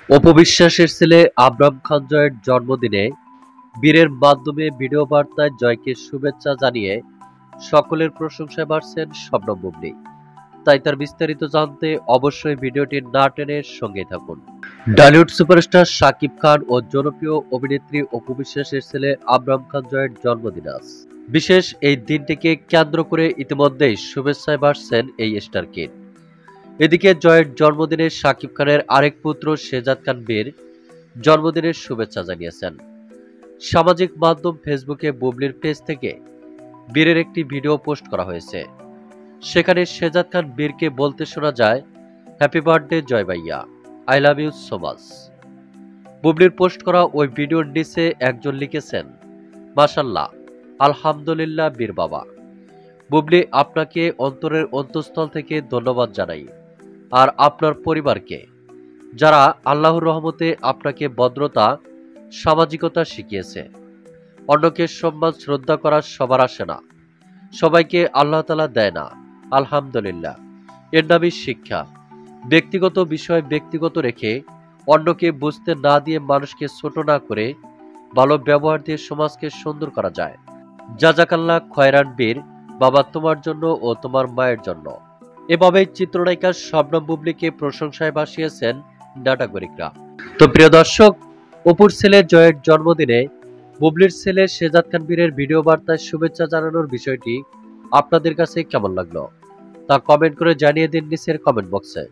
অপু বিশ্বাসের ছেলে আবরাম খান জয়ের জন্মদিনে বীরের মাধ্যমে ভিডিও বার্তায় জয়কে শুভেচ্ছা জানিয়ে সকলের প্রশংসায় বাড়ছেন শবনম বুবলী। তাই তার বিস্তারিত জানতে অবশ্যই ভিডিওটি না টেনে সঙ্গে থাকুন। বলিউড সুপারস্টার শাকিব খান ও জনপ্রিয় অভিনেত্রী অপু বিশ্বাসের ছেলে আবরাম খান জয়ের জন্মদিন আজ। বিশেষ এই দিনটিকে কেন্দ্র করে ইতিমধ্যেই শুভেচ্ছায় বাড়ছেন এই স্টার কিড। এদিকে জয়ের জন্মদিনে শাকিব খানের আরেক পুত্র শেহজাদ খান বীর জন্মদিনের শুভেচ্ছা জানিয়েছেন। সামাজিক মাধ্যম ফেসবুকে বুবলির পেজ থেকে বীরের একটি ভিডিও পোস্ট করা হয়েছে। সেখানে শেহজাদ খান বীরকে বলতে শোনা যায়, হ্যাপি বার্থডে জয় ভাইয়া, I love you so much. বুবলির পোস্ট করা ওই ভিডিওর নিচে একজন লিখেছেন, মাশাল্লাহ, আলহামদুলিল্লাহ বীর বাবা। বুবলি, আপনাকে অন্তরের অন্তঃস্থল থেকে ধন্যবাদ জানাই, আর আপনার পরিবারকে, যারা আল্লাহর রহমতে আপনাকে ভদ্রতা, সামাজিকতা শিখিয়েছে। অন্যকে সম্মান শ্রদ্ধা করা সবার আসে না, সবাইকে আল্লাহ তাআলা দেয় না। আলহামদুলিল্লাহ, এর নামই শিক্ষা। ব্যক্তিগত বিষয় ব্যক্তিগত রেখে অন্যকে বুঝতে না দিয়ে মানুষকে ছোট না করে ভালো ব্যবহার দিয়ে সমাজকে সুন্দর করা যায়। জাজাকাল্লাহ খয়রান বীর বাবা, তোমার জন্য ও তোমার মায়ের জন্য। এভাবেই চিত্রনায়িকা শবনম বুবলীকে প্রশংসায় ভাসিয়েছেন নাট্যকারিকরা। তো প্রিয় দর্শক, অপুর ছেলে জয়ের জন্মদিনে বুবলির ছেলে শেহজাদ খান বীরের ভিডিও বার্তায় শুভেচ্ছা জানানোর বিষয়টি আপনাদের কাছে কেমন লাগলো তা কমেন্ট করে জানিয়ে দিন নিচের কমেন্ট বক্সে।